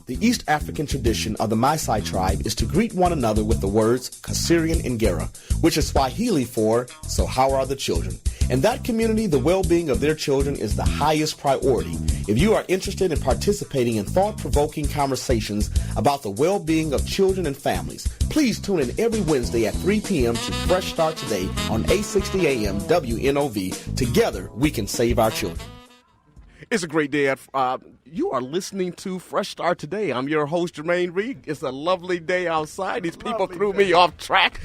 The East African tradition of the Maasai tribe is to greet one another with the words Kasirian and Gera, which is Swahili for, so how are the children? In that community, the well-being of their children is the highest priority. If you are interested in participating in thought-provoking conversations about the well-being of children and families, please tune in every Wednesday at 3 p.m. to Fresh Start Today on 860 AM WNOV. Together, we can save our children. It's a great day. You are listening to Fresh Start Today. I'm your host, Jermaine Reed. It's a lovely day outside. These people threw me off track.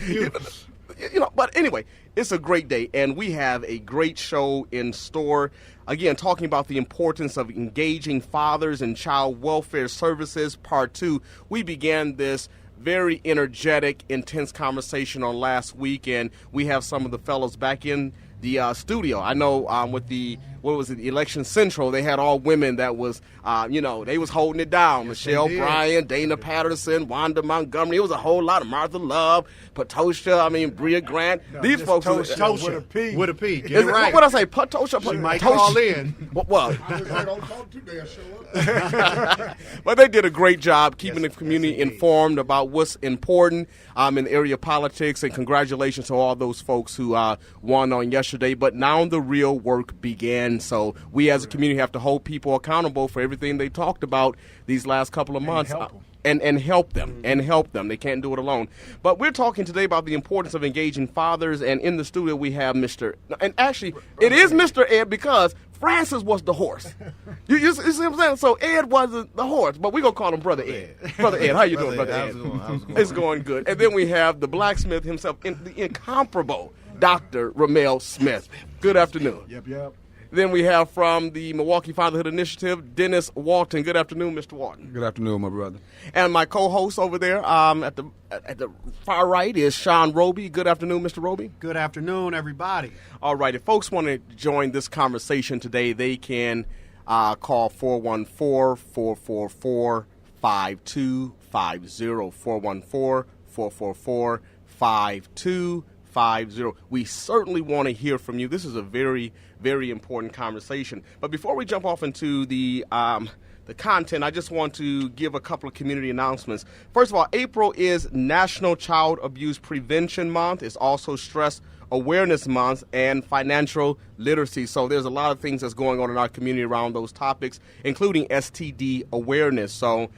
But anyway, it's a great day, and we have a great show in store. Again, talking about the importance of engaging fathers in child welfare services, part 2. We began this very energetic, intense conversation on last week, and we have some of the fellows back in the studio. I know with the Election Central, they had all women that was, they was holding it down. Yes, Michelle Bryan, Dana Patterson, Wanda Montgomery. It was a whole lot of Martha Love, Patosha, Bria Grant. No, these folks. Patosha. With a P. Get it right. What I say? Patosha. She might call in. Well. Don't talk too damn show up. But they did a great job keeping the community informed about what's important in the area of politics, and congratulations to all those folks who won on yesterday. But now the real work began. So we as a community have to hold people accountable for everything they talked about these last couple of months. And help them. They can't do it alone. But we're talking today about the importance of engaging fathers, and in the studio we have Mr. And actually, it is Mr. Ed because Francis was the horse. You see what I'm saying? So Ed wasn't the horse, but we're going to call him Brother Ed. Brother Ed, how you doing, Brother Ed? It's going good. And then we have the blacksmith himself, the incomparable Dr. Ramel Smith. Good afternoon. Yep. Then we have from the Milwaukee Fatherhood Initiative, Dennis Walton. Good afternoon, Mr. Walton. Good afternoon, my brother. And my co-host over there at the far right is Sean Roby. Good afternoon, Mr. Roby. Good afternoon, everybody. All right. If folks want to join this conversation today, they can call 414-444-5250, 414-444-5250. We certainly want to hear from you. This is a very, very important conversation. But before we jump off into the content, I just want to give a couple of community announcements. First of all, April is National Child Abuse Prevention Month. It's also Stress Awareness Month and Financial Literacy. So there's a lot of things that's going on in our community around those topics, including STD awareness. So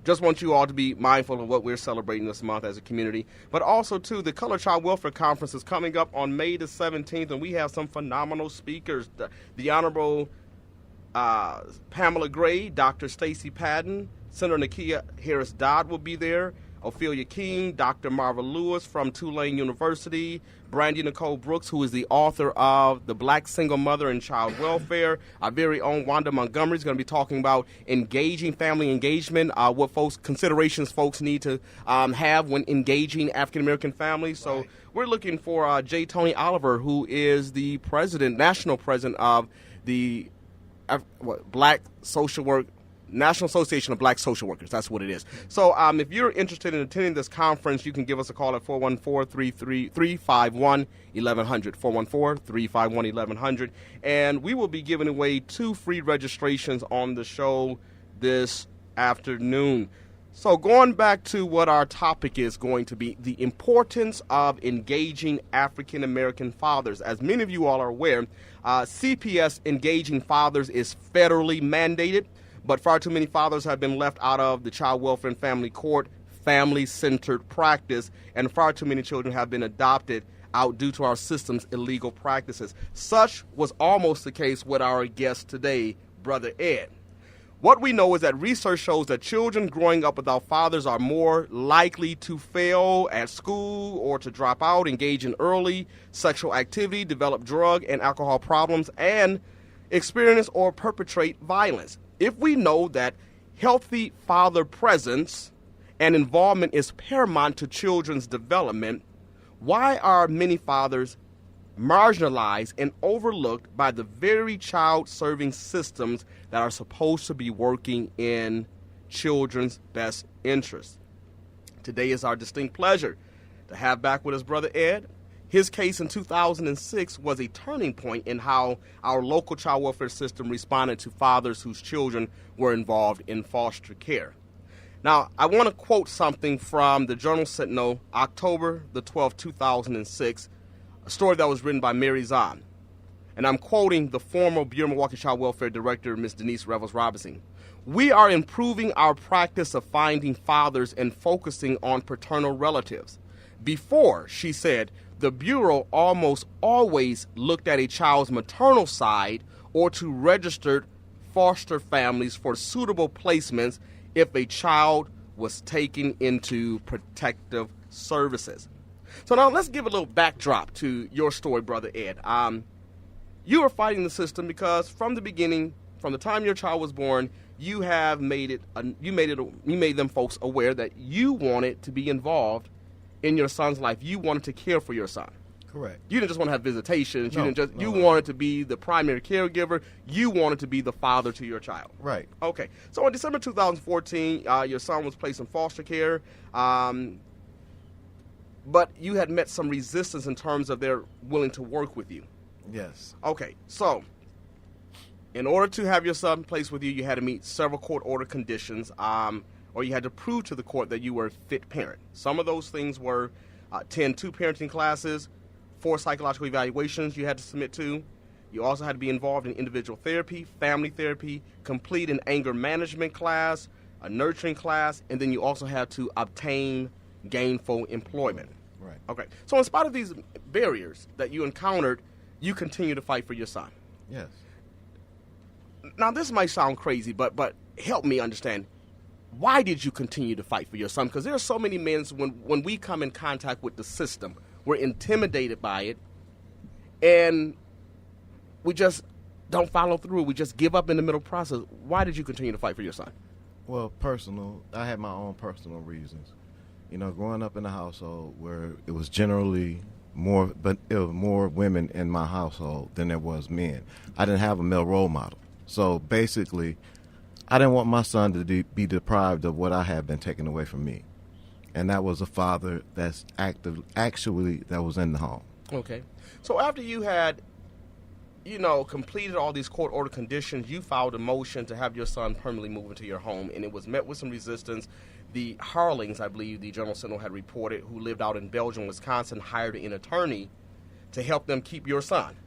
just want you all to be mindful of what we're celebrating this month as a community. But also, too, the Color Child Welfare Conference is coming up on May the 17th, and we have some phenomenal speakers. The Honorable Pamela Gray, Dr. Stacy Patton, Senator Nakia Harris-Dodd will be there, Ophelia King, Dr. Marva Lewis from Tulane University, Brandy Nicole Brooks, who is the author of The Black Single Mother and Child Welfare. Our very own Wanda Montgomery is going to be talking about engaging family engagement, what considerations folks need to have when engaging African-American families. So we're looking for J. Tony Oliver, who is the national president of the Black Social Work National Association of Black Social Workers. That's what it is. So if you're interested in attending this conference, you can give us a call at 414-351-1100, 414-351-1100. And we will be giving away 2 free registrations on the show this afternoon. So going back to what our topic is going to be, the importance of engaging African-American fathers. As many of you all are aware, CPS Engaging Fathers is federally mandated, but far too many fathers have been left out of the Child Welfare and Family Court family-centered practice, and far too many children have been adopted out due to our system's illegal practices. Such was almost the case with our guest today, Brother Ed. What we know is that research shows that children growing up without fathers are more likely to fail at school or to drop out, engage in early sexual activity, develop drug and alcohol problems, and experience or perpetrate violence. If we know that healthy father presence and involvement is paramount to children's development, why are many fathers marginalized and overlooked by the very child-serving systems that are supposed to be working in children's best interests? Today is our distinct pleasure to have back with us Brother Ed. His case in 2006 was a turning point in how our local child welfare system responded to fathers whose children were involved in foster care. Now, I want to quote something from the Journal-Sentinel, October the 12th, 2006, a story that was written by Mary Zahn. And I'm quoting the former Bureau of Milwaukee Child Welfare Director, Ms. Denise Revels-Robinson. "We are improving our practice of finding fathers and focusing on paternal relatives. Before," she said, "the Bureau almost always looked at a child's maternal side or to registered foster families for suitable placements if a child was taken into protective services." So now let's give a little backdrop to your story, Brother Ed. You were fighting the system because from the beginning, from the time your child was born, you have made them folks aware that you wanted to be involved in your son's life. You wanted to care for your son. Correct. You didn't just want to have visitations. No, You wanted to be the primary caregiver. You wanted to be the father to your child. Right. Okay. So in December 2014, your son was placed in foster care, but you had met some resistance in terms of their willing to work with you. Yes. Okay. So in order to have your son placed with you, you had to meet several court order conditions, or you had to prove to the court that you were a fit parent. Some of those things were attend 2 parenting classes, 4 psychological evaluations you had to submit to. You also had to be involved in individual therapy, family therapy, complete an anger management class, a nurturing class, and then you also had to obtain gainful employment. Right. Okay. So in spite of these barriers that you encountered, you continue to fight for your son. Yes. Now, this might sound crazy, but help me understand. Why did you continue to fight for your son? Because there are so many men, when we come in contact with the system, we're intimidated by it, and we just don't follow through. We just give up in the middle process. Why did you continue to fight for your son? Well, I had my own personal reasons. You know, growing up in a household where it was generally more women in my household than there was men. I didn't have a male role model. So basically, I didn't want my son to be deprived of what I had been taken away from me. And that was a father that's actually that was in the home. Okay. So after you had, completed all these court order conditions, you filed a motion to have your son permanently move into your home, and it was met with some resistance. The Harlings, I believe the Journal-Sentinel had reported, who lived out in Belgium, Wisconsin, hired an attorney to help them keep your son.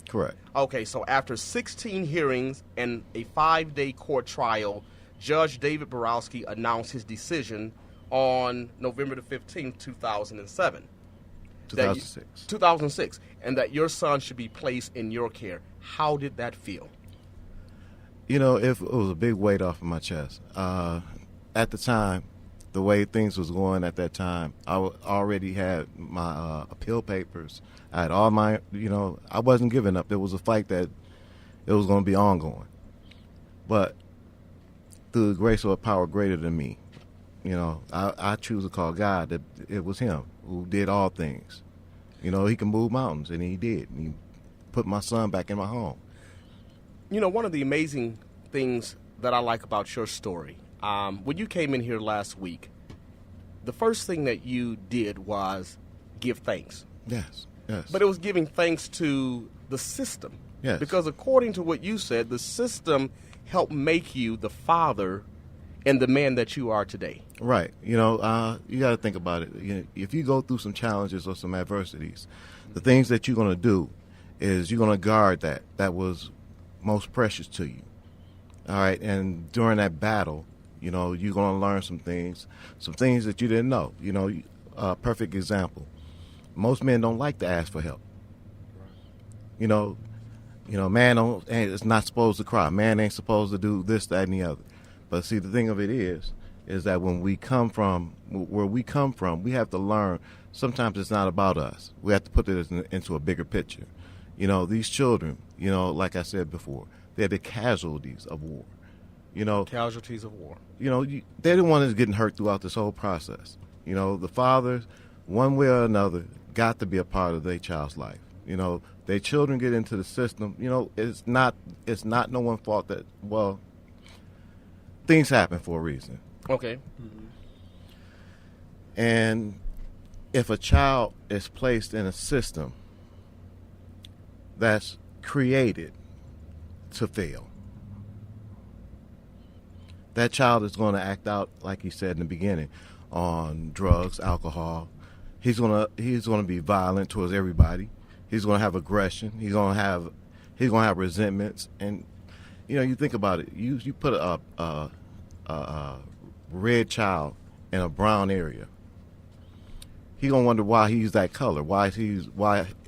Correct. Okay, so after 16 hearings and a 5-day court trial, Judge David Borowski announced his decision on November the 15th, 2007. 2006. And that your son should be placed in your care. How did that feel? It was a big weight off of my chest. At the time, the way things was going at that time, I already had my appeal papers. I had all my, I wasn't giving up. It was a fight that it was going to be ongoing. But through the grace of a power greater than me, I choose to call God that it was him who did all things. He can move mountains, and he did. And he put my son back in my home. One of the amazing things that I like about your story, when you came in here last week, the first thing that you did was give thanks. Yes. But it was giving thanks to the system. Yes. Because according to what you said, the system helped make you the father and the man that you are today. Right. You got to think about it. If you go through some challenges or some adversities, the things that you're going to do is you're going to guard that was most precious to you. All right. And during that battle, you're going to learn some things that you didn't know. Perfect example. Most men don't like to ask for help. Man is not supposed to cry. Man ain't supposed to do this, that, and the other. But see, the thing of it is that when we come from where we come from, we have to learn. Sometimes it's not about us. We have to put it into a bigger picture. These children, like I said before, they're the casualties of war. Casualties of war. They're the one that's getting hurt throughout this whole process. The fathers, one way or another, got to be a part of their child's life. Their children get into the system. It's not no one's fault that, things happen for a reason. Okay. And if a child is placed in a system that's created to fail, that child is going to act out, like he said in the beginning, on drugs, alcohol. He's going to be violent towards everybody. He's going to have aggression. He's going to have resentments. And you think about it. You put a red child in a brown area. He's going to wonder why he's that color. Why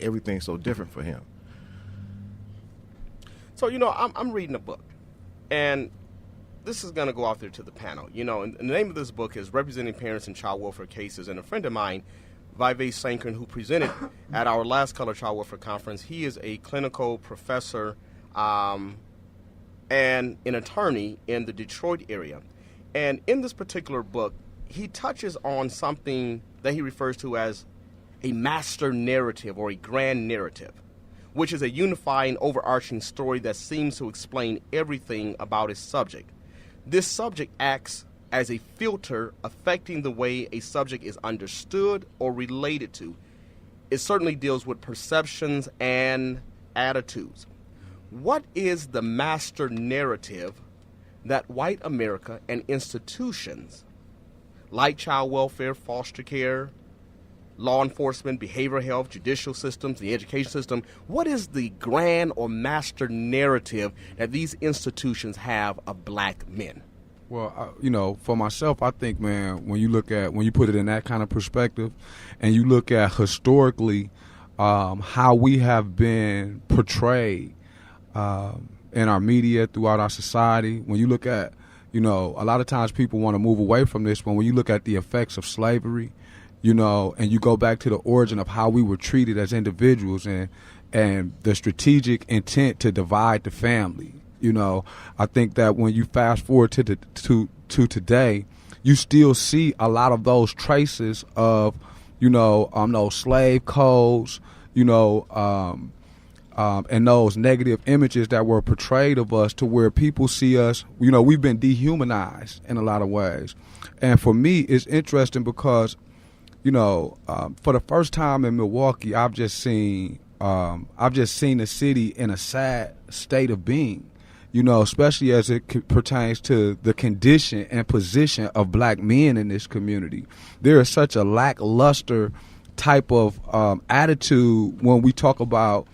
everything's so different for him. So I'm reading a book, and this is going to go out there to the panel. And the name of this book is Representing Parents in Child Welfare Cases. And a friend of mine, Vive Sankern, who presented at our last Color Child Welfare Conference, he is a clinical professor and an attorney in the Detroit area. And in this particular book, he touches on something that he refers to as a master narrative or a grand narrative, which is a unifying, overarching story that seems to explain everything about its subject. This subject acts as a filter affecting the way a subject is understood or related to. It certainly deals with perceptions and attitudes. What is the master narrative that white America and institutions like child welfare, foster care, law enforcement, behavioral health, judicial systems, the education system, what is the grand or master narrative that these institutions have of black men? Well, for myself, I think, man, when you put it in that kind of perspective and you look at historically how we have been portrayed in our media, throughout our society, when you look at, a lot of times people want to move away from this, but when you look at the effects of slavery, and you go back to the origin of how we were treated as individuals and the strategic intent to divide the family. I think that when you fast forward to today, you still see a lot of those traces of, those slave codes, and those negative images that were portrayed of us, to where people see us, we've been dehumanized in a lot of ways. And for me, it's interesting because, for the first time in Milwaukee, I've just seen the city in a sad state of being. Especially as it pertains to the condition and position of black men in this community. There is such a lackluster type of attitude when we talk about,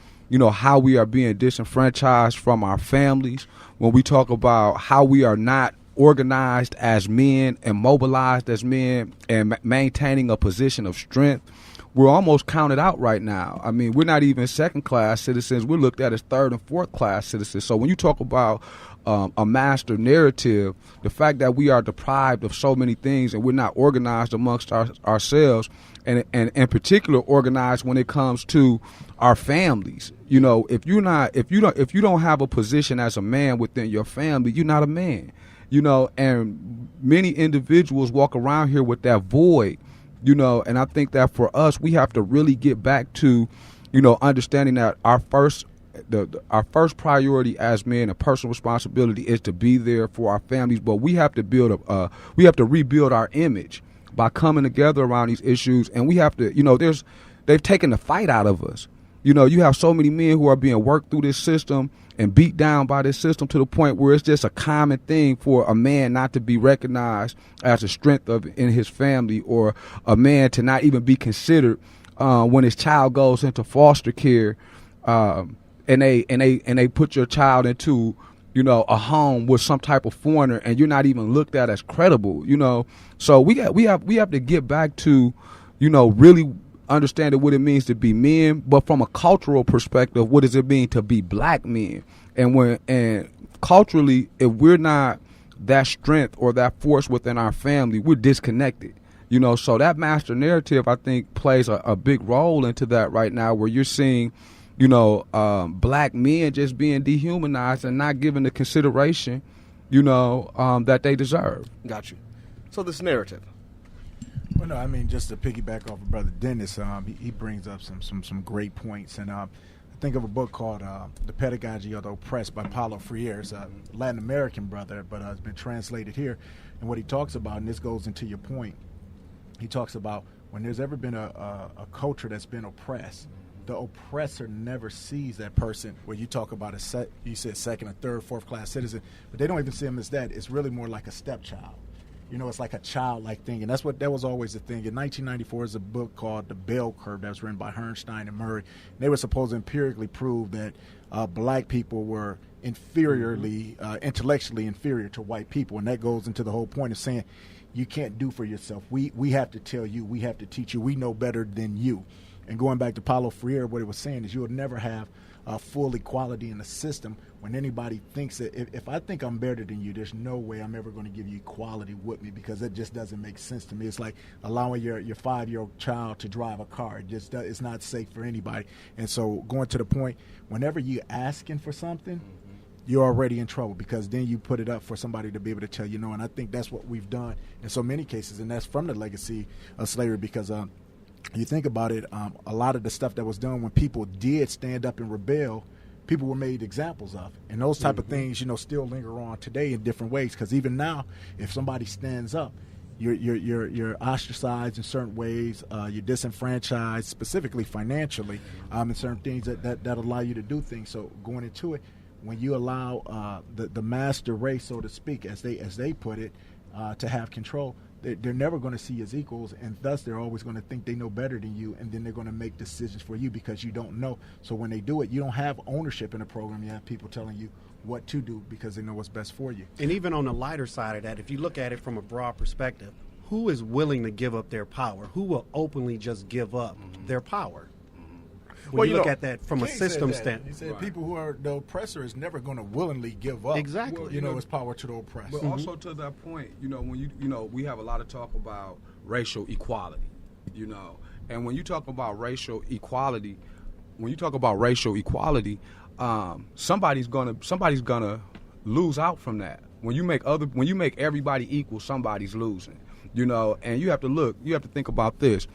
how we are being disenfranchised from our families, when we talk about how we are not organized as men and mobilized as men and maintaining a position of strength. We're almost counted out right now. I mean, we're not even second-class citizens. We're looked at as third- and fourth-class citizens. So when you talk about a master narrative, the fact that we are deprived of so many things and we're not organized amongst ourselves, and in particular organized when it comes to our families. If you don't have a position as a man within your family, you're not a man. And many individuals walk around here with that void. And I think that for us, we have to really get back to, understanding that our first priority as men, a personal responsibility, is to be there for our families. But we have to rebuild our image by coming together around these issues. And we have to, they've taken the fight out of us. You have so many men who are being worked through this system and beat down by this system to the point where it's just a common thing for a man not to be recognized as a strength in his family, or a man to not even be considered when his child goes into foster care, and they put your child into a home with some type of foreigner, and you're not even looked at as credible. So we have to get back to really understanding what it means to be men, but from a cultural perspective, what does it mean to be black men? And culturally, if we're not that strength or that force within our family, we're disconnected. So that master narrative, I think, plays a big role into that right now, where you're seeing, black men just being dehumanized and not given the consideration, that they deserve. Got you. So this narrative. Well, no, I mean, just to piggyback off of Brother Dennis, he brings up some great points. And I think of a book called The Pedagogy of the Oppressed by Paulo Freire. It's a Latin American brother, but it's been translated here. And what he talks about, and this goes into your point, he talks about when there's ever been a culture that's been oppressed, the oppressor never sees that person. Where you talk about you said second or third, fourth class citizen, but they don't even see him as that. It's really more like a stepchild. It's like a childlike thing, and that was always the thing. In 1994, there's a book called The Bell Curve that was written by Herrnstein and Murray. And they were supposed to empirically prove that black people were intellectually inferior to white people, and that goes into the whole point of saying you can't do for yourself. We have to tell you, we have to teach you, we know better than you. And going back to Paulo Freire, what it was saying is you will never have full equality in the system when anybody thinks that if I think I'm better than you, there's no way I'm ever going to give you equality with me, because that just doesn't make sense to me. It's like allowing your 5-year-old child to drive a car. It's not safe for anybody. And so going to the point, whenever you're asking for something, you're already in trouble, because then you put it up for somebody to be able to tell you no. And I think that's what we've done in so many cases, and that's from the legacy of slavery, because you think about it, a lot of the stuff that was done when people did stand up and rebel, people were made examples of. And those type of things, still linger on today in different ways, because even now, if somebody stands up, you're ostracized in certain ways, you're disenfranchised, specifically financially, in certain things that allow you to do things. So going into it, when you allow the master race, so to speak, as they put it, to have control, they're never going to see you as equals, and thus they're always going to think they know better than you, and then they're going to make decisions for you because you don't know. So when they do it, you don't have ownership in the program. You have people telling you what to do because they know what's best for you. And even on the lighter side of that, if you look at it from a broad perspective, who is willing to give up their power? Who will openly just give up their power? When you look at that from a system standpoint. He said people who are the oppressor is never going to willingly give up. Exactly. His power to the oppressed. But also to that point, when we have a lot of talk about racial equality, and when you talk about racial equality, somebody's gonna lose out from that. When you make everybody equal, somebody's losing. And you have to think about this.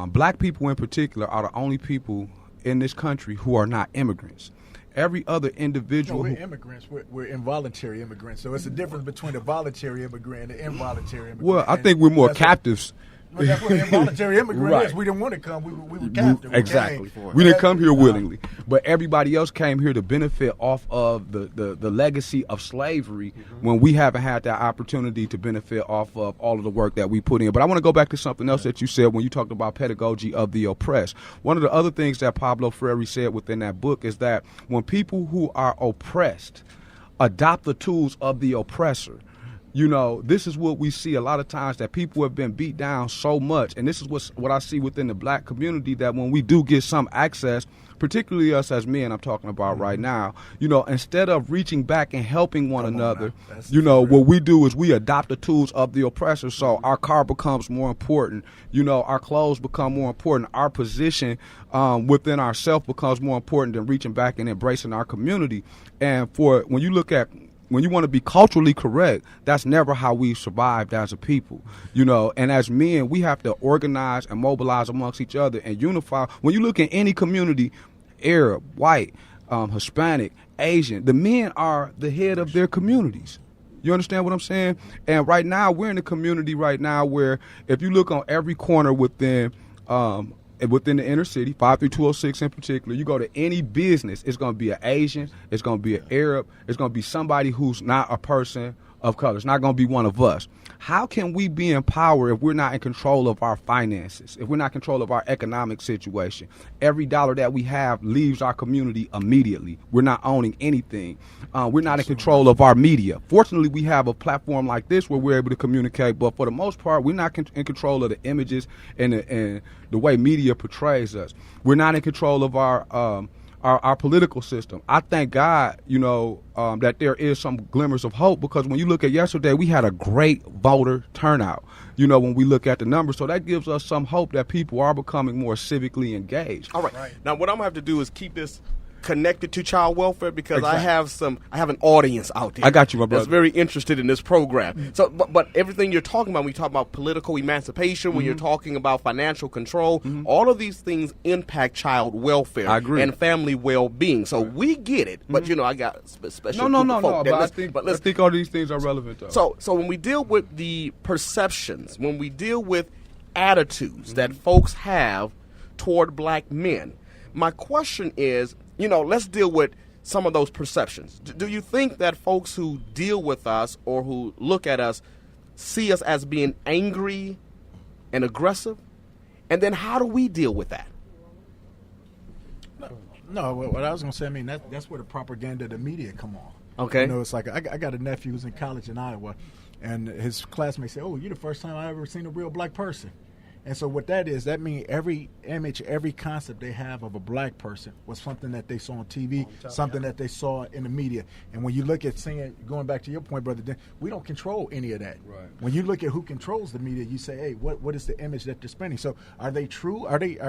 Black people in particular are the only people in this country who are not immigrants. Every other individual. No, we're immigrants. We're involuntary immigrants. So it's a difference between a voluntary immigrant and an involuntary immigrant. Well, I think we're more captives. Well, that's what an involuntary immigrant is. We didn't want to come. We were captive. Exactly. We didn't come here willingly. But everybody else came here to benefit off of the legacy of slavery when we haven't had that opportunity to benefit off of all of the work that we put in. But I want to go back to something else that you said when you talked about pedagogy of the oppressed. One of the other things that Pablo Freire said within that book is that when people who are oppressed adopt the tools of the oppressor, this is what we see a lot of times, that people have been beat down so much. And this is what I see within the black community, that when we do get some access, particularly us as men I'm talking about right now, instead of reaching back and helping one another, what we do is we adopt the tools of the oppressor. So our car becomes more important. Our clothes become more important. Our position within ourselves becomes more important than reaching back and embracing our community. And when you want to be culturally correct, that's never how we survived as a people, and as men, we have to organize and mobilize amongst each other and unify. When you look at any community, Arab, white, Hispanic, Asian, the men are the head of their communities. You understand what I'm saying? And right now, we're in a community right now where if you look on every corner within the inner city, 53206 in particular, you go to any business, it's going to be an Asian, it's going to be an Arab, it's going to be somebody who's not a person of color. It's not going to be one of us. How can we be in power if we're not in control of our finances, if we're not in control of our economic situation? Every dollar that we have leaves our community immediately. We're not owning anything. We're not in control of our media. Fortunately, we have a platform like this where we're able to communicate, but for the most part, we're not in control of the images and the way media portrays us. We're not in control of our political system. I thank God, that there is some glimmers of hope, because when you look at yesterday, we had a great voter turnout, when we look at the numbers. So that gives us some hope that people are becoming more civically engaged. All right. Now, what I'm going to have to do is keep this connected to child welfare, because I have an audience out there. I got you, my brother. That's very interested in this program. So, but everything you're talking about, when you talk about political emancipation, when you're talking about financial control, all of these things impact child welfare and family well-being. So we get it, but I got special. No. But I think all these things are relevant, though. So when we deal with the perceptions, when we deal with attitudes that folks have toward black men. My question is, let's deal with some of those perceptions. Do you think that folks who deal with us or who look at us see us as being angry and aggressive? And then how do we deal with that? No, what I was going to say, I mean, that's where the propaganda of the media come on. Okay. It's like I got a nephew who's in college in Iowa, and his classmates say, "Oh, you're the first time I ever seen a real black person." And so what that is, that means every image, every concept they have of a black person was something that they saw on TV, something that they saw in the media. And when you look at going back to your point, Brother Dan, we don't control any of that. Right. When you look at who controls the media, you say, hey, what is the image that they're spinning? So are they true?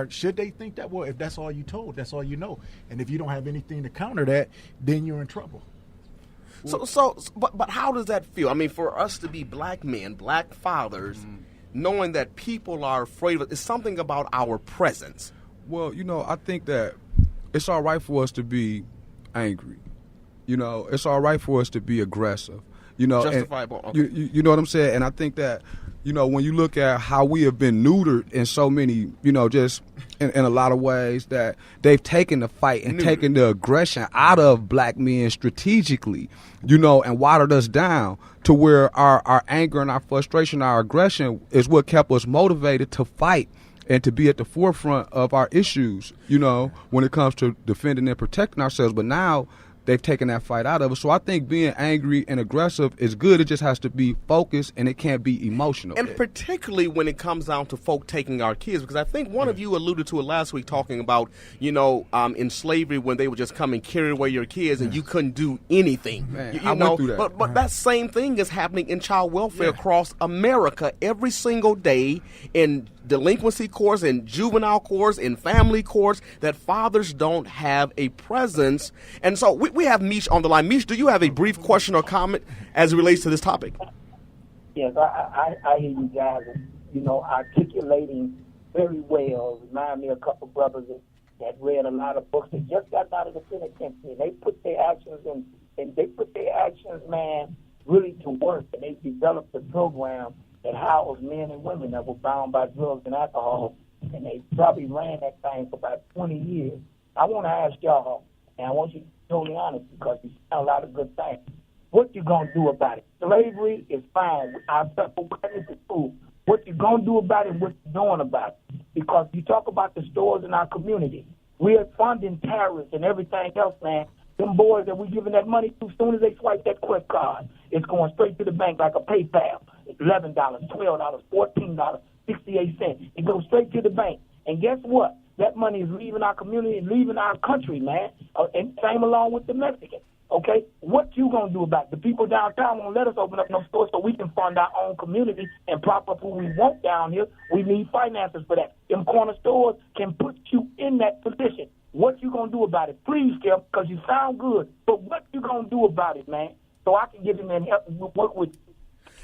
Should they think that? Well, if that's all you told, that's all you know. And if you don't have anything to counter that, then you're in trouble. But how does that feel? I mean, for us to be black men, black fathers, knowing that people are afraid of it, it's something about our presence. Well, I think that it's all right for us to be angry. It's all right for us to be aggressive. Justifiable. Okay. You know what I'm saying? And I think that, when you look at how we have been neutered in so many, just in a lot of ways, that they've taken the fight and taken the aggression out of black men strategically, and watered us down to where our anger and our frustration, our aggression is what kept us motivated to fight and to be at the forefront of our issues, when it comes to defending and protecting ourselves. But now they've taken that fight out of us. So I think being angry and aggressive is good. It just has to be focused, and it can't be emotional. And particularly when it comes down to folk taking our kids, because I think one of you alluded to it last week talking about, in slavery when they would just come and carry away your kids and you couldn't do anything. Man, I went through that. But that same thing is happening in child welfare across America every single day in delinquency courts, in juvenile courts, in family courts, that fathers don't have a presence. And so we have Mish on the line. Mish, do you have a brief question or comment as it relates to this topic? Yes, I hear you guys, articulating very well. Remind me of a couple brothers that read a lot of books that just got out of the penitentiary. They put their actions man, really to work, and they developed a program that housed men and women that were bound by drugs and alcohol, and they probably ran that thing for about 20 years. I want to ask y'all, and I want you to be totally honest because you sound a lot of good things. What you going to do about it? Slavery is fine. Our self-awareness is cool. What you going to do about it and what you doing about it? Because you talk about the stores in our community. We are funding terrorists and everything else, man. Them boys that we giving that money to, as soon as they swipe that credit card, it's going straight to the bank like a PayPal. $11, $12, $14, 68 cents. It goes straight to the bank. And guess what? That money is leaving our community and leaving our country, man. And same along with the Mexicans. Okay? What you going to do about it? The people downtown won't let us open up no stores so we can fund our own community and prop up who we want down here. We need finances for that. Them corner stores can put you in that position. What you going to do about it? Please, Kim, because you sound good. But what you going to do about it, man? So I can get in there and help work with you.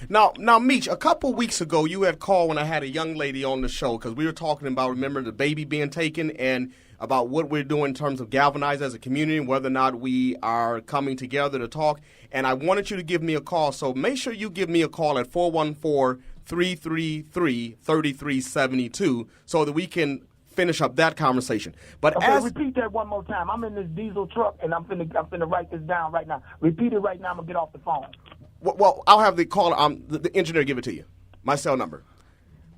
Now, Meech, a couple weeks ago, you had called when I had a young lady on the show because we were talking about, remember, the baby being taken and about what we're doing in terms of galvanize as a community, whether or not we are coming together to talk. And I wanted you to give me a call. So make sure you give me a call at 414-333-3372 so that we can finish up that conversation. But okay, repeat that one more time. I'm in this diesel truck, and I'm finna write this down right now. Repeat it right now. I'm going to get off the phone. Well, I'll have the caller, the engineer give it to you, my cell number.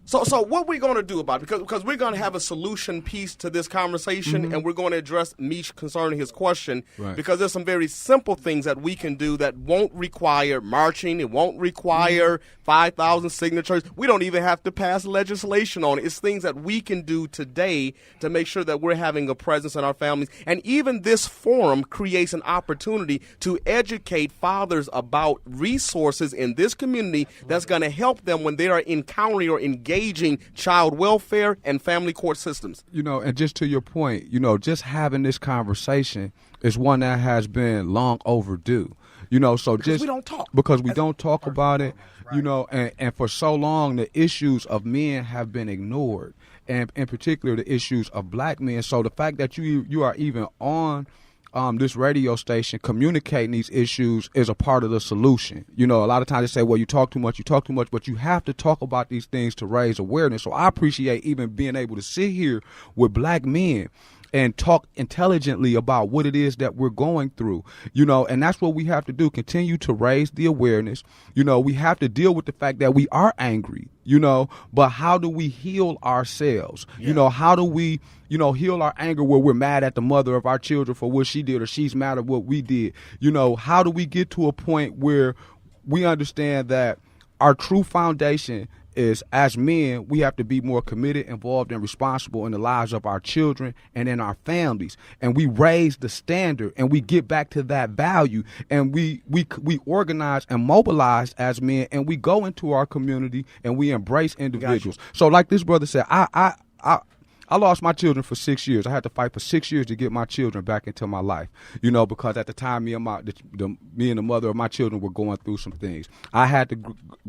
So what we're going to do about it, because we're going to have a solution piece to this conversation, and we're going to address Mish concerning his question, because there's some very simple things that we can do that won't require marching. It won't require 5,000 signatures. We don't even have to pass legislation on it. It's things that we can do today to make sure that we're having a presence in our families. And even this forum creates an opportunity to educate fathers about resources in this community that's going to help them when they are encountering or engaging child welfare and family court systems. And just to your point, just having this conversation is one that has been long overdue. So because we don't talk. Because we don't talk about it, and for so long the issues of men have been ignored, and in particular the issues of black men. So the fact that you are even on this radio station communicating these issues is a part of the solution. You know, a lot of times they say, well, you talk too much, but you have to talk about these things to raise awareness. So I appreciate even being able to sit here with black men and talk intelligently about what it is that we're going through, you know, and that's what we have to do, continue to raise the awareness. You know, we have to deal with the fact that we are angry, you know, but how do we heal ourselves? Yeah. You know, how do we, you know, heal our anger where we're mad at the mother of our children for what she did or she's mad at what we did? You know, how do we get to a point where we understand that our true foundation is, as men, we have to be more committed, involved, and responsible in the lives of our children and in our families. And we raise the standard and we get back to that value, and we organize and mobilize as men, and we go into our community and we embrace individuals. Gotcha. So like this brother said, I lost my children for 6 years. I had to fight for 6 years to get my children back into my life, you know, because at the time me and the mother of my children were going through some things. I had to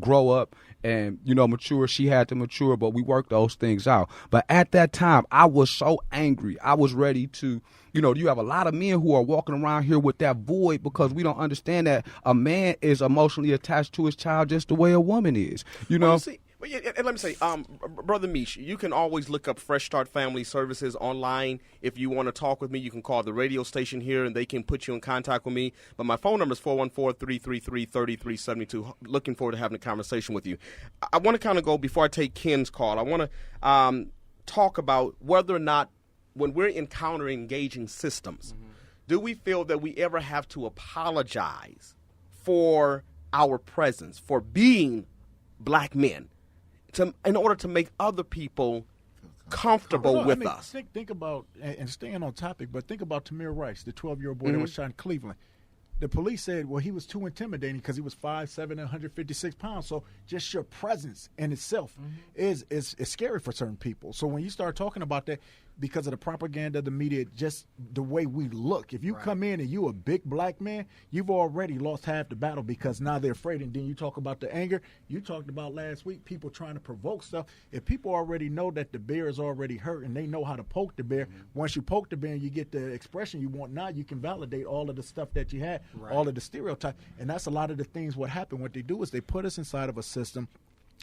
grow up and, you know, mature. She had to mature, but we worked those things out. But at that time, I was so angry. I was ready to, you know, you have a lot of men who are walking around here with that void because we don't understand that a man is emotionally attached to his child just the way a woman is, you know. Well, yeah, and let me say, Brother Mish, you can always look up Fresh Start Family Services online. If you want to talk with me, you can call the radio station here, and they can put you in contact with me. But my phone number is 414-333-3372. Looking forward to having a conversation with you. I want to kind of go, before I take Ken's call, I want to talk about whether or not, when we're encountering engaging systems, do we feel that we ever have to apologize for our presence, for being black men, in order to make other people comfortable with us? Think about, and staying on topic, but think about Tamir Rice, the 12-year-old boy that was shot in Cleveland. The police said, well, he was too intimidating because he was 5'7" and 156 pounds. So just your presence in itself is scary for certain people. So when you start talking about that, because of the propaganda of the media, just the way we look. If you come in and you a big black man, you've already lost half the battle because now they're afraid. And then you talk about the anger. You talked about last week, people trying to provoke stuff. If people already know that the bear is already hurt and they know how to poke the bear, once you poke the bear and you get the expression you want, now you can validate all of the stuff that you had, all of the stereotype. And that's a lot of the things what happen. What they do is they put us inside of a system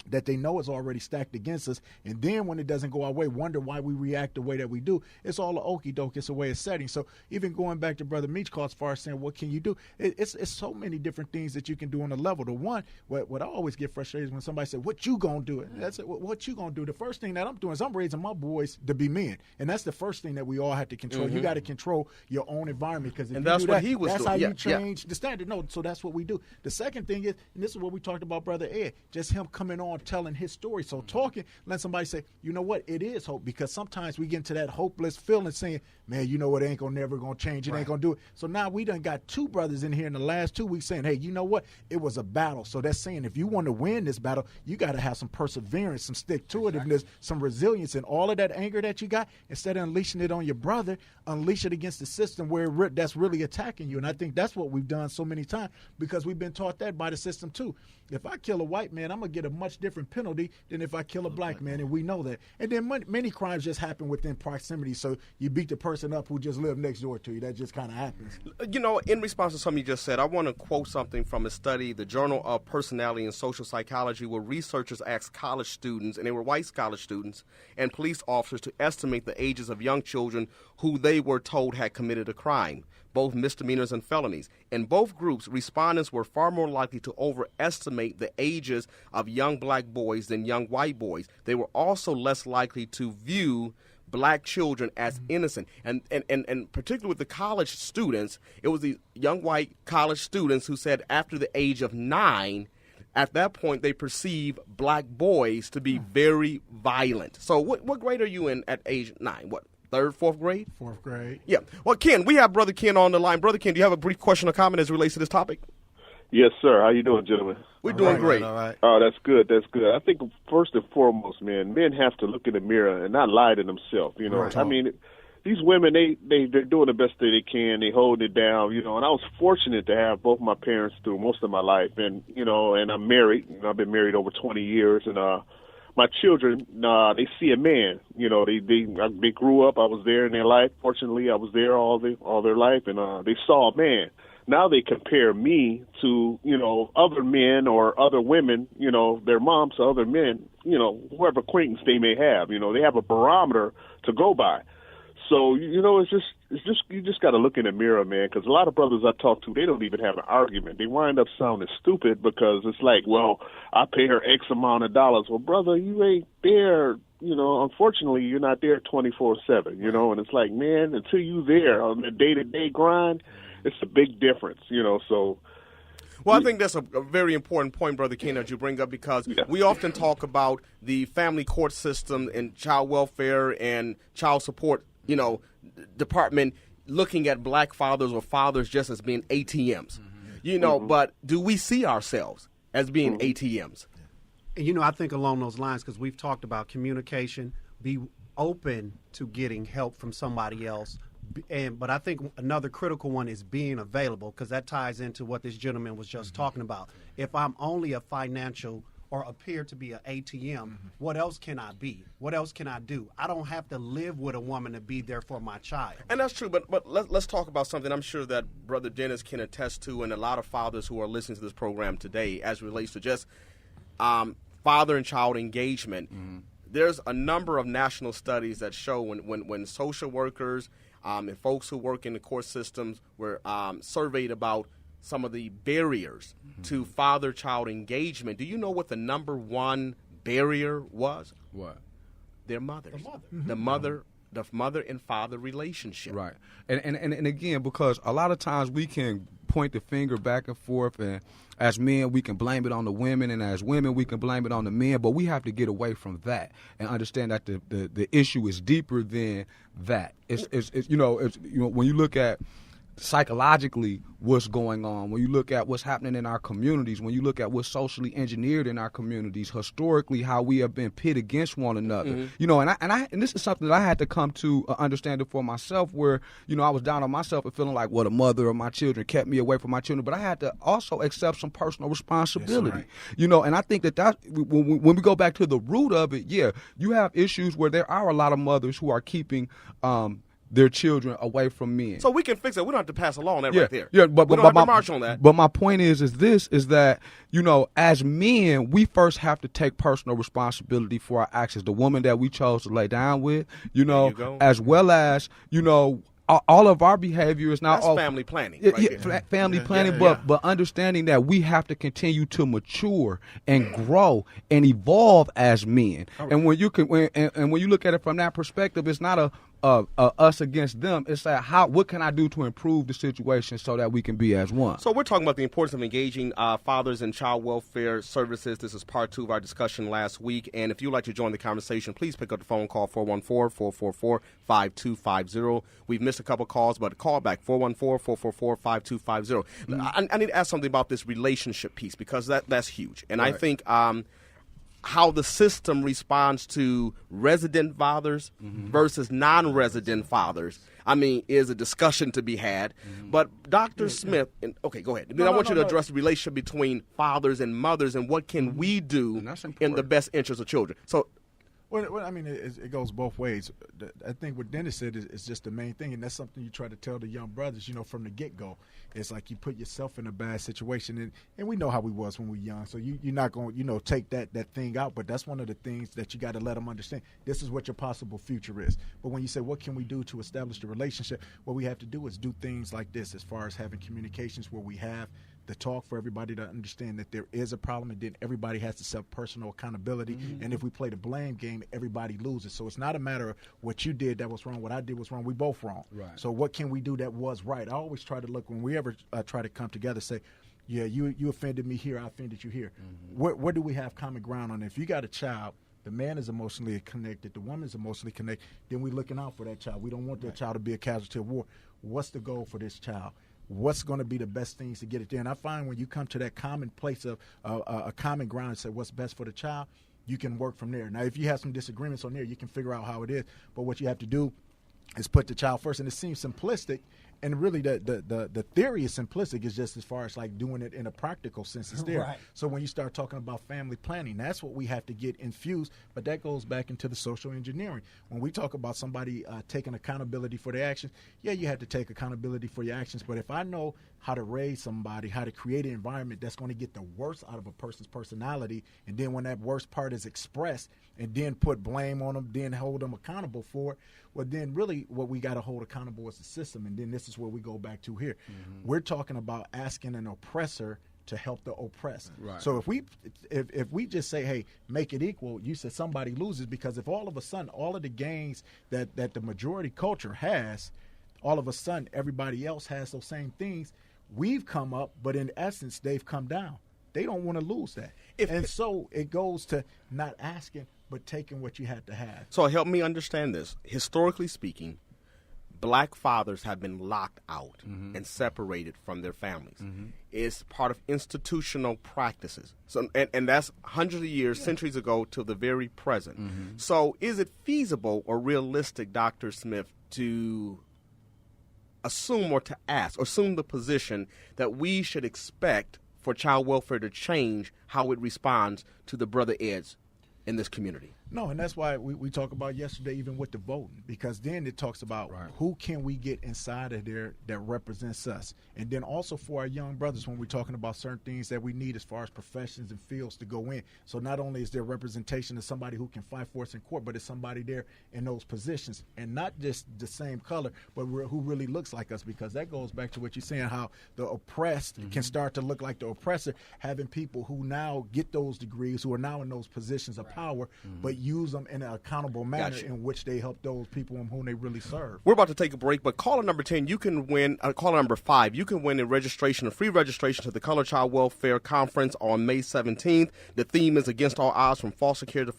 that they know is already stacked against us, and then when it doesn't go our way, wonder why we react the way that we do. It's all a okie doke. It's a way of setting. So even going back to Brother Meach call as far as saying, what can you do? It's so many different things that you can do on a level. The one, what I always get frustrated is when somebody says, what you gonna do? That's what you gonna do? The first thing that I'm doing is I'm raising my boys to be men, and that's the first thing that we all have to control. You got to control your own environment, because that's what he was that's doing. How you change the standard. No, so that's what we do. The second thing is, and this is what we talked about, Brother Ed, just him coming on telling his story. So talking, let somebody say, you know what, it is hope, because sometimes we get into that hopeless feeling saying, man, you know what, it ain't never gonna change, it ain't gonna do it. So now we done got two brothers in here in the last 2 weeks saying, hey, you know what, it was a battle. So that's saying if you want to win this battle, you got to have some perseverance, some stick-to-itiveness, some resilience, and all of that anger that you got, instead of unleashing it on your brother, unleash it against the system where that's really attacking you. And I think that's what we've done so many times, because we've been taught that by the system too. If I kill a white man, I'm going to get a much different penalty than if I kill a black man, and we know that. And then many crimes just happen within proximity, so you beat the person up who just lived next door to you. That just kind of happens. You know, in response to something you just said, I want to quote something from a study, the Journal of Personality and Social Psychology, where researchers asked college students, and they were white college students, and police officers to estimate the ages of young children who they were told had committed a crime, both misdemeanors and felonies. In both groups, respondents were far more likely to overestimate the ages of young black boys than young white boys. They were also less likely to view black children as innocent. And particularly with the college students, it was the young white college students who said after the age of 9, at that point, they perceive black boys to be very violent. So what grade are you in at age 9? What? 3rd, 4th grade? 4th grade. Yeah. Well, Ken, we have Brother Ken on the line. Brother Ken, do you have a brief question or comment as it relates to this topic? Yes, sir. How you doing, gentlemen? We're doing great. All right. Oh, that's good. That's good. I think first and foremost, men have to look in the mirror and not lie to themselves. You know, I mean, these women, they're doing the best that they can. They hold it down, you know. And I was fortunate to have both my parents through most of my life, and you know, and I'm married. I've been married over 20 years, and my children, they see a man. You know, they grew up. I was there in their life. Fortunately, I was there all their life, and they saw a man. Now they compare me to, you know, other men or other women, you know, their moms to other men, you know, whoever acquaintance they may have. You know, they have a barometer to go by. So, you know, it's just you just got to look in the mirror, man, because a lot of brothers I talk to, they don't even have an argument. They wind up sounding stupid because it's like, well, I pay her X amount of dollars. Well, brother, you ain't there. You know, unfortunately, you're not there 24/7, you know, and it's like, man, until you there on the day-to-day grind, it's a big difference, you know, so. Well, I think that's a very important point, Brother King, that you bring up, because we often talk about the family court system and child welfare and child support, you know, department looking at black fathers or fathers just as being ATMs, you know, but do we see ourselves as being ATMs? And, you know, I think along those lines, because we've talked about communication, be open to getting help from somebody else. But I think another critical one is being available, because that ties into what this gentleman was just talking about. If I'm only a financial or appear to be an ATM, what else can I be? What else can I do? I don't have to live with a woman to be there for my child. And that's true, but let's talk about something I'm sure that Brother Dennis can attest to, and a lot of fathers who are listening to this program today, as it relates to just father and child engagement. There's a number of national studies that show when social workers and folks who work in the court systems were surveyed about some of the barriers to father-child engagement. Do you know what the number one barrier was? What? Their mothers. The mother and father relationship. Right. And again, because a lot of times we can point the finger back and forth, and as men we can blame it on the women, and as women we can blame it on the men, but we have to get away from that and understand that the issue is deeper than that. It's when you look at psychologically what's going on, when you look at what's happening in our communities, when you look at what's socially engineered in our communities, historically how we have been pit against one another, you know, and this is something that I had to come to understand it for myself, where, you know, I was down on myself and feeling like, well, the mother of my children kept me away from my children, but I had to also accept some personal responsibility, you know, and I think that when we go back to the root of it, you have issues where there are a lot of mothers who are keeping their children away from men. So we can fix it. We don't have to pass a law on that right there. Yeah, but we don't have to march on that. But my point is that, you know, as men, we first have to take personal responsibility for our actions. The woman that we chose to lay down with, you know, as well as, you know, all of our behavior is not all family planning. Family planning, but understanding that we have to continue to mature and grow and evolve as men. Right. And when you look at it from that perspective, it's not a us against them. It's like, what can I do to improve the situation so that we can be as one? So we're talking about the importance of engaging fathers in child welfare services. This is part 2 of our discussion last week. And if you'd like to join the conversation, please pick up the phone call 414-444-5250. We've missed a couple calls, but call back 414-444-5250. I need to ask something about this relationship piece, because that's huge. And I think how the system responds to resident fathers versus non-resident fathers, I mean, is a discussion to be had. But Dr. Smith, okay, go ahead. I want you to address the relationship between fathers and mothers, and what can we do in the best interest of children. So, well, I mean, it goes both ways. I think what Dennis said is just the main thing, and that's something you try to tell the young brothers, you know, from the get-go. It's like you put yourself in a bad situation, and we know how we was when we were young, so you're not going to, you know, take that thing out, but that's one of the things that you got to let them understand. This is what your possible future is. But when you say, what can we do to establish the relationship, what we have to do is do things like this, as far as having communications where we have the talk for everybody to understand that there is a problem, and then everybody has to self personal accountability. And if we play the blame game, everybody loses. So it's not a matter of what you did that was wrong, what I did was wrong. We both wrong. Right. So what can we do that was right? I always try to look, when we ever try to come together, say, yeah, you offended me here, I offended you here. Where do we have common ground on it? If you got a child, the man is emotionally connected, the woman is emotionally connected, then we're looking out for that child. We don't want that child to be a casualty of war. What's the goal for this child? What's going to be the best things to get it there? And I find when you come to that common place of a common ground and say what's best for the child, you can work from there. Now, if you have some disagreements on there, you can figure out how it is. But what you have to do is put the child first. And it seems simplistic and really the theory is simplistic. It's just as far as like doing it in a practical sense is there. Right. So when you start talking about family planning, that's what we have to get infused. But that goes back into the social engineering. When we talk about somebody taking accountability for their actions, yeah, you have to take accountability for your actions. But if I know how to raise somebody, how to create an environment that's going to get the worst out of a person's personality, and then when that worst part is expressed, and then put blame on them, then hold them accountable for it, well, then really what we got to hold accountable is the system. And then this is where we go back to here. We're talking about asking an oppressor to help the oppressed. Right. So if we just say, hey, make it equal, you said somebody loses, because if all of a sudden all of the gains that the majority culture has, all of a sudden everybody else has those same things, we've come up, but in essence they've come down. They don't want to lose that. So it goes to not asking, but taking what you had to have. So help me understand this. Historically speaking, black fathers have been locked out and separated from their families. It's part of institutional practices. So, and that's hundreds of years, centuries ago to the very present. So is it feasible or realistic, Dr. Smith, to assume or to ask, or assume the position that we should expect for child welfare to change how it responds to the brother Eds in this community? No, and that's why we talk about yesterday, even with the voting, because then it talks about who can we get inside of there that represents us. And then also for our young brothers, when we're talking about certain things that we need as far as professions and fields to go in. So not only is there representation of somebody who can fight for us in court, but it's somebody there in those positions, and not just the same color, but who really looks like us, because that goes back to what you're saying, how the oppressed can start to look like the oppressor, having people who now get those degrees, who are now in those positions of power, but use them in an accountable manner in which they help those people whom they really serve. We're about to take a break, but caller number 10, you can win, caller number 5, you can win a free registration to the Color Child Welfare Conference on May 17th. The theme is Against All Odds, from Foster Care to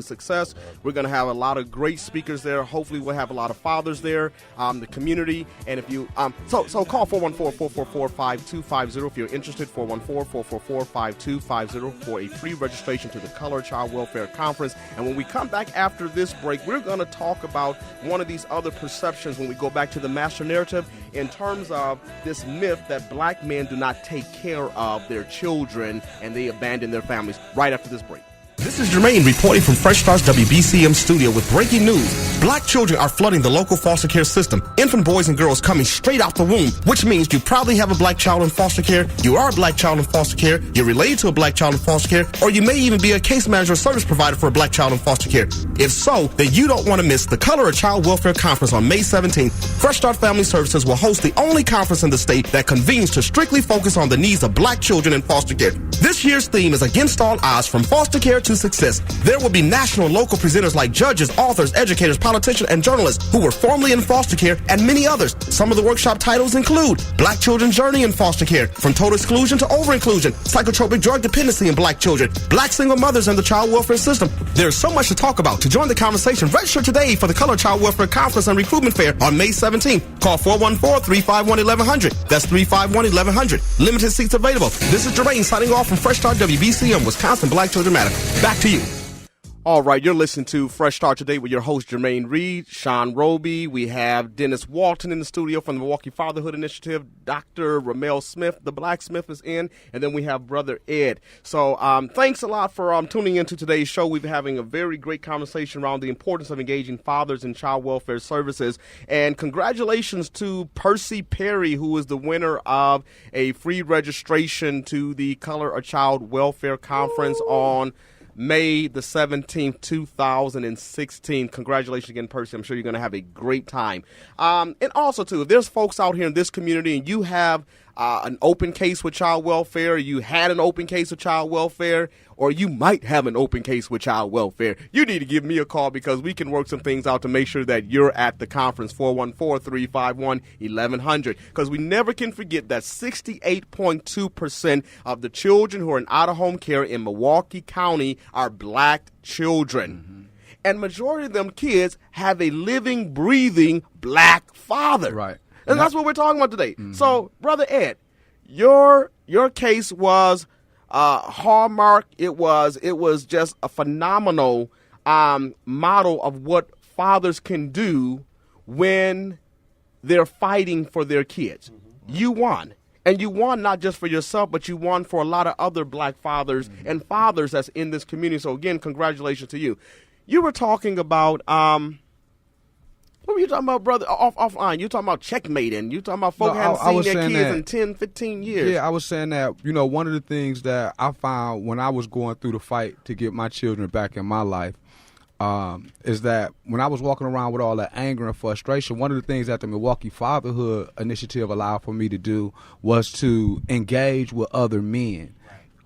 Success. We're going to have a lot of great speakers there. Hopefully we'll have a lot of fathers there, the community. And if you, so call 414-444-5250 if you're interested, 414-444-5250 for a free registration to the Color Child Welfare Conference. And when we come back after this break, we're going to talk about one of these other perceptions when we go back to the master narrative in terms of this myth that black men do not take care of their children and they abandon their families, right after this break. This is Jermaine reporting from Fresh Start's WBCM studio with breaking news. Black children are flooding the local foster care system. Infant boys and girls coming straight out the womb, which means you probably have a black child in foster care, you are a black child in foster care, you're related to a black child in foster care, or you may even be a case manager or service provider for a black child in foster care. If so, then you don't want to miss the Color of Child Welfare Conference on May 17th. Fresh Start Family Services will host the only conference in the state that convenes to strictly focus on the needs of black children in foster care. This year's theme is Against All Odds, from foster care to success. There will be national and local presenters like judges, authors, educators, politicians, and journalists who were formerly in foster care, and many others. Some of the workshop titles include Black Children's Journey in Foster Care, From Total Exclusion to Over-Inclusion, Psychotropic Drug Dependency in Black Children, Black Single Mothers and the Child Welfare System. There's so much to talk about. To join the conversation, register today for the Color Child Welfare Conference and Recruitment Fair on May 17th. Call 414-351-1100. That's 351-1100. Limited seats available. This is Jermaine signing off from Fresh Start WBCM, Wisconsin Black Children Matter. Back to you. All right, you're listening to Fresh Start Today with your host, Jermaine Reed, Sean Roby. We have Dennis Walton in the studio from the Milwaukee Fatherhood Initiative. Dr. Ramel Smith, the blacksmith, is in. And then we have Brother Ed. So thanks a lot for tuning into today's show. We've been having a very great conversation around the importance of engaging fathers in child welfare services. And congratulations to Percy Perry, who is the winner of a free registration to the Color of Child Welfare Conference on May the 17th, 2016. Congratulations again, Percy. I'm sure you're going to have a great time. And also, too, if there's folks out here in this community and you have an open case with child welfare, you had an open case with child welfare, or you might have an open case with child welfare, you need to give me a call because we can work some things out to make sure that you're at the conference, 414-351-1100. Because we never can forget that 68.2% of the children who are in out-of-home care in Milwaukee County are black children. And majority of them kids have a living, breathing black father. Right. And that's what we're talking about today. So, Brother Ed, your case was hallmark. It was just a phenomenal model of what fathers can do when they're fighting for their kids. You won. And you won not just for yourself, but you won for a lot of other black fathers and fathers that's in this community. So, again, congratulations to you. You were talking about, what were you talking about, brother? Offline, you were talking about checkmating. You were talking about folk haven't seen their kids in 10, 15 years. Yeah, I was saying that, one of the things that I found when I was going through the fight to get my children back in my life, is that when I was walking around with all that anger and frustration, one of the things that the Milwaukee Fatherhood Initiative allowed for me to do was to engage with other men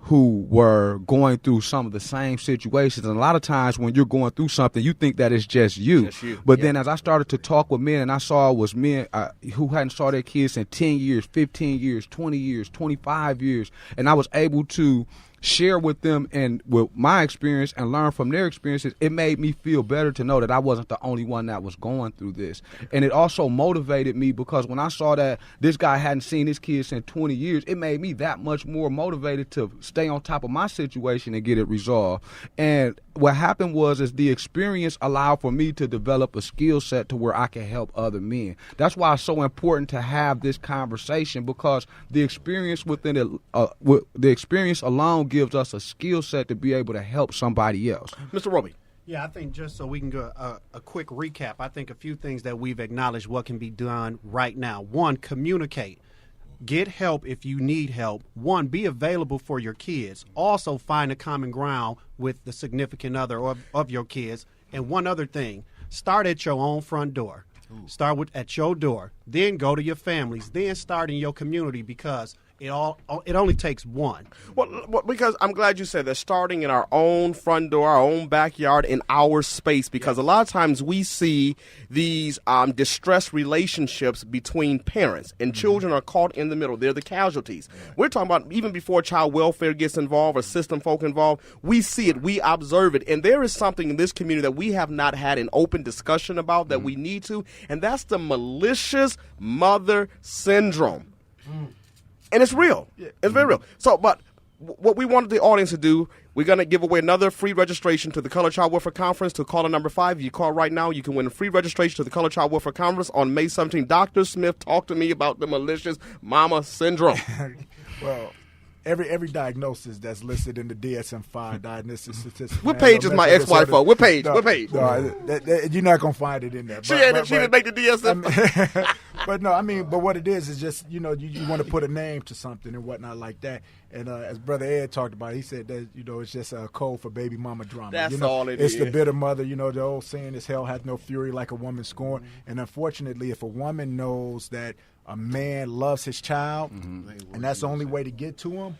who were going through some of the same situations. And a lot of times when you're going through something, you think that it's just you. But then as I started to talk with men, and I saw it was men who hadn't saw their kids in 10 years, 15 years, 20 years, 25 years, and I was able to share with them and with my experience and learn from their experiences, it made me feel better to know that I wasn't the only one that was going through this. And it also motivated me because when I saw that this guy hadn't seen his kids in 20 years, it made me that much more motivated to stay on top of my situation and get it resolved. And what happened was the experience allowed for me to develop a skill set to where I can help other men. That's why it's so important to have this conversation, because the experience within it, the experience alone gives us a skill set to be able to help somebody else. Mr. Roby. Yeah, I think just so we can go a quick recap, I think a few things that we've acknowledged what can be done right now. One, communicate. Get help if you need help. One, be available for your kids. Also, find a common ground with the significant other of your kids. And one other thing, start at your own front door. Start at your door. Then go to your families. Then start in your community, because it only takes one. Well, because I'm glad you said that, starting in our own front door, our own backyard, in our space, because a lot of times we see these distressed relationships between parents, and children are caught in the middle. They're the casualties. We're talking about even before child welfare gets involved or system folk involved, we see it, we observe it, and there is something in this community that we have not had an open discussion about that we need to, and that's the malicious mother syndrome. And it's real. It's very real. So, but what we wanted the audience to do, we're going to give away another free registration to the Color Child Welfare Conference to caller number 5. If you call right now, you can win a free registration to the Color Child Welfare Conference on May 17th. Dr. Smith, talk to me about the malicious mama syndrome. Well, every diagnosis that's listed in the DSM-5 diagnosis statistics. What page is my ex-wife on? What page? No, what page? No, you're not going to find it in there. She didn't make the DSM. But what it is just, you want to put a name to something and whatnot like that. And as Brother Ed talked about, he said that, it's just a code for baby mama drama. That's all it is. It's the bitter mother. The old saying is, hell hath no fury like a woman scorned. And unfortunately, if a woman knows that a man loves his child, and that's the only way to get to him,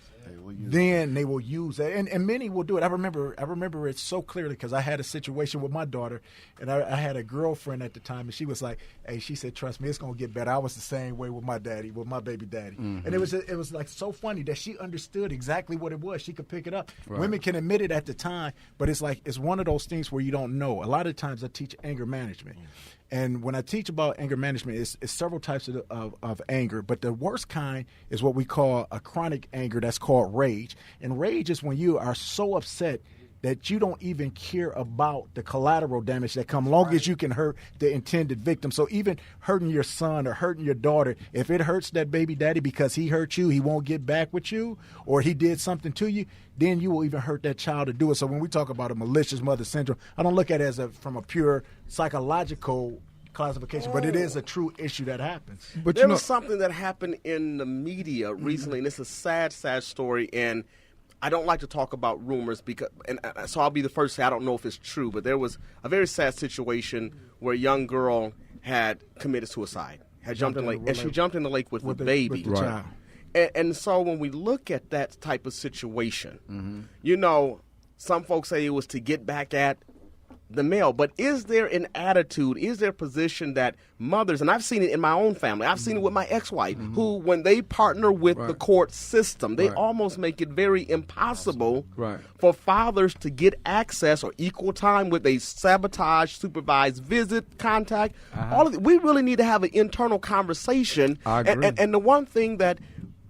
then they will use that, and many will do it. I remember it so clearly because I had a situation with my daughter, and I had a girlfriend at the time, and she was like, "Hey," she said, "Trust me, it's gonna get better." I was the same way with my daddy, with my baby daddy, and it was like so funny that she understood exactly what it was. She could pick it up. Right. Women can admit it at the time, but it's one of those things where you don't know. A lot of times I teach anger management. And when I teach about anger management, it's several types of anger. But the worst kind is what we call a chronic anger that's called rage. And rage is when you are so upset that you don't even care about the collateral damage that comes, long as you can hurt the intended victim. So even hurting your son or hurting your daughter, if it hurts that baby daddy because he hurt you, he won't get back with you, or he did something to you, then you will even hurt that child to do it. So when we talk about a malicious mother syndrome, I don't look at it as from a pure psychological classification, but it is a true issue that happens. But there was something that happened in the media recently, and it's a sad story, and I don't like to talk about rumors so I'll be the first to say I don't know if it's true, but there was a very sad situation where a young girl had committed suicide, had jumped in the lake, and she jumped in the lake with the baby. With the child. And so when we look at that type of situation, some folks say it was to get back at the male, but is there an attitude, is there a position that mothers, and I've seen it in my own family, I've seen it with my ex-wife, who when they partner with the court system, they almost make it very impossible for fathers to get access or equal time with a sabotage, supervised visit, contact. All of we really need to have an internal conversation. I agree. And the one thing that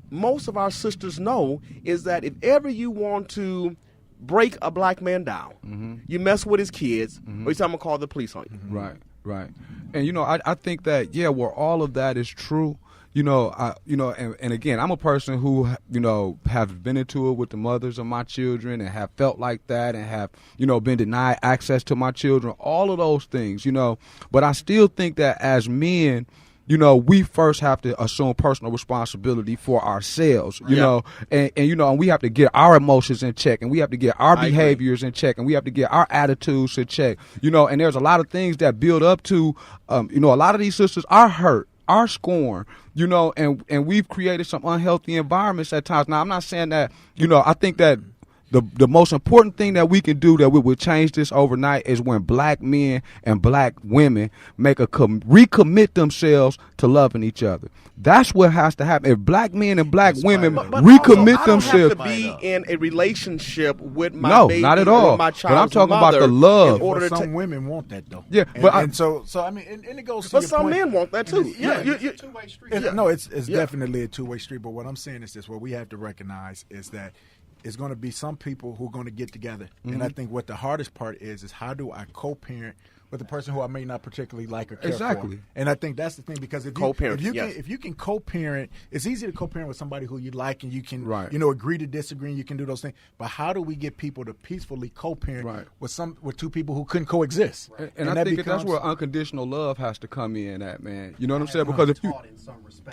most of our sisters know is that if ever you want to break a black man down, you mess with his kids, or you tell him to call the police on you. Right. Right. And I think that where all of that is true, and again, I'm a person who have been into it with the mothers of my children and have felt like that and have been denied access to my children, all of those things, but I still think that as men, we first have to assume personal responsibility for ourselves, and we have to get our emotions in check, and we have to get our behaviors in check, and we have to get our attitudes in check, and there's a lot of things that build up to, a lot of these sisters are hurt, are scorned, and we've created some unhealthy environments at times. Now, I'm not saying that, I think that the most important thing that we can do that will change this overnight is when black men and black women make recommit themselves to loving each other. That's what has to happen. If black men and black women recommit also, themselves, I don't have to be in a relationship with my baby not at all. or my But I'm child's talking about mother the love. in order But to some women want that though. Yeah, and so I mean, and it goes. To But your some point. men want that too. Yeah, two-way street. No, it's definitely a two-way street. But what I'm saying is this: what we have to recognize is that it's going to be some people who are going to get together, and I think what the hardest part is how do I co-parent with a person who I may not particularly like or care Exactly. for. And I think that's the thing, because if you can co-parent, it's easy to co-parent with somebody who you like and you can agree to disagree and you can do those things. But how do we get people to peacefully co-parent with two people who couldn't coexist? And I think that's where unconditional love has to come in at, man. You know what I'm saying? Because if you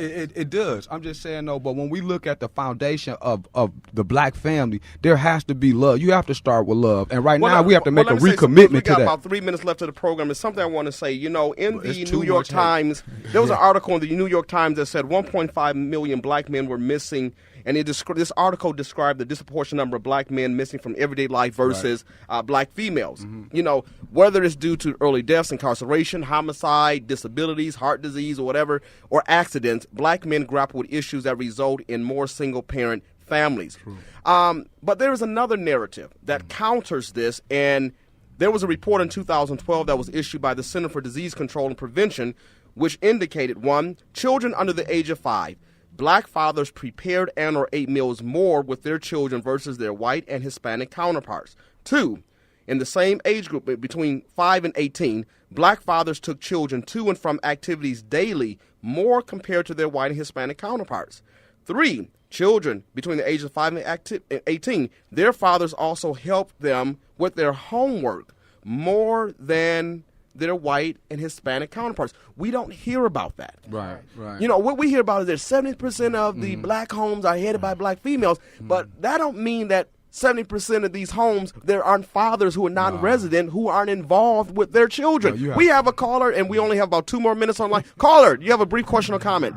it does. I'm just saying no, but when we look at the foundation of the black family, there has to be love. You have to start with love. And now we have to make a recommitment to that. We got about 3 minutes left of the program. It's something I want to say. In the New York Times, there was an article in the New York Times that said 1.5 million black men were missing, and this article described the disproportionate number of black men missing from everyday life versus black females. Mm-hmm. Whether it's due to early deaths, incarceration, homicide, disabilities, heart disease, or whatever, or accidents, black men grapple with issues that result in more single-parent families. But there is another narrative that counters this, and there was a report in 2012 that was issued by the Center for Disease Control and Prevention, which indicated, 1, children under the age of 5, black fathers prepared and or ate meals more with their children versus their white and Hispanic counterparts. 2, in the same age group between 5 and 18, black fathers took children to and from activities daily more compared to their white and Hispanic counterparts. 3, children between the ages of 5 and 18, their fathers also helped them with their homework more than their white and Hispanic counterparts. We don't hear about that. Right. What we hear about is that 70% of the black homes are headed by black females, but that don't mean that 70% of these homes, there aren't fathers who are non-resident who aren't involved with their children. We have a caller, and we only have about 2 more minutes online. Caller, do you have a brief question or comment?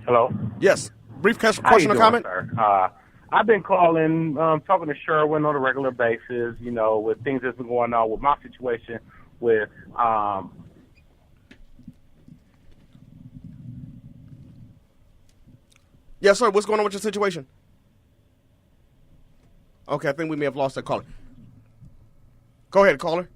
Hello? Yes. Brief question or comment? Sir? I've been calling, talking to Sherwin on a regular basis, with things that's been going on with my situation with Yes, sir. What's going on with your situation? Okay, I think we may have lost that caller. Go ahead, caller.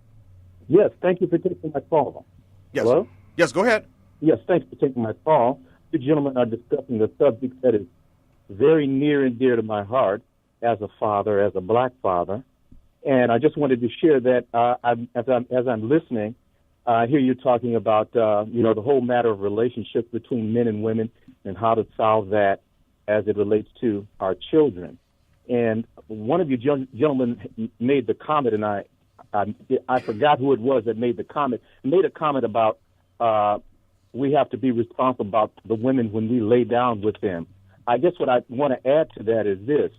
Yes, thank you for taking my call. Yes. Hello? Yes, go ahead. Yes, thanks for taking my call. The gentlemen are discussing a subject that is very near and dear to my heart as a father, as a black father. And I just wanted to share that as I'm listening, I hear you talking about, the whole matter of relationships between men and women and how to solve that as it relates to our children. And one of you gentlemen made the comment, and I forgot who it was that made the comment. Made a comment about we have to be responsible about the women when we lay down with them. I guess what I want to add to that is this.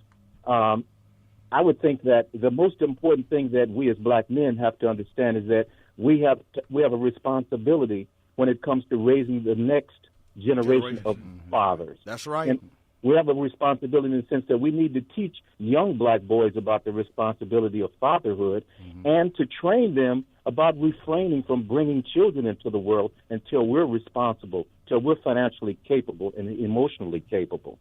I would think that the most important thing that we as black men have to understand is that we have a responsibility when it comes to raising the next generation of fathers. That's right. And we have a responsibility in the sense that we need to teach young black boys about the responsibility of fatherhood and to train them about refraining from bringing children into the world until we're responsible, till we're financially capable and emotionally capable.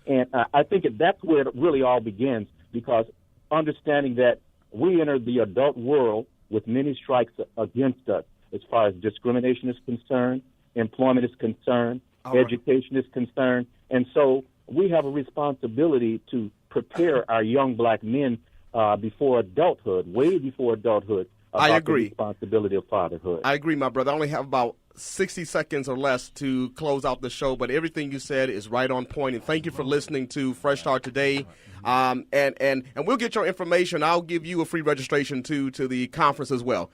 And I think that's where it really all begins, because understanding that we enter the adult world with many strikes against us as far as discrimination is concerned, employment is concerned, education is concerned. And so we have a responsibility to prepare our young black men before adulthood, way before adulthood, about I agree. the responsibility of fatherhood. I agree, my brother. I only have about 60 seconds or less to close out the show, but everything you said is right on point. And thank you for listening to Fresh Start Today. And we'll get your information. I'll give you a free registration to the conference as well.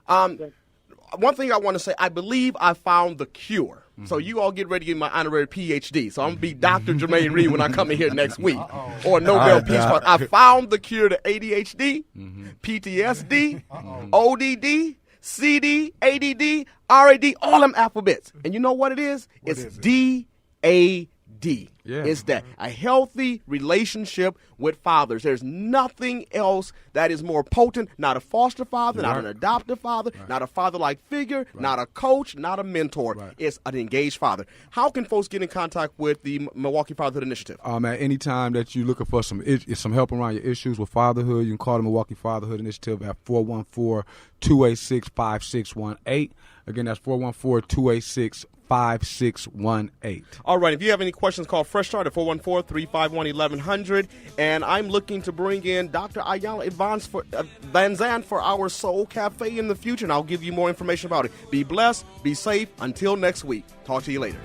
One thing I want to say, I believe I found the cure. So you all get ready to get my honorary PhD. So I'm going to be Dr. Jermaine Reed when I come in here next week. Or Nobel Peace Prize. I found the cure to ADHD, PTSD, ODD, CD, ADD, RAD, all them alphabets. And you know what it is? It's DAD. Yeah. It's that. A healthy relationship with fathers. There's nothing else that is more potent. Not a foster father, not an adoptive father, not a father-like figure, not a coach, not a mentor. It's an engaged father. How can folks get in contact with the Milwaukee Fatherhood Initiative? At any time that you're looking for some help around your issues with fatherhood, you can call the Milwaukee Fatherhood Initiative at 414-286-5618. Again, that's 414-286-5618. All right. If you have any questions, call Fresh Start at 414-351-1100. And I'm looking to bring in Dr. Ayala Van Zandt for our Soul Cafe in the future, and I'll give you more information about it. Be blessed. Be safe. Until next week. Talk to you later.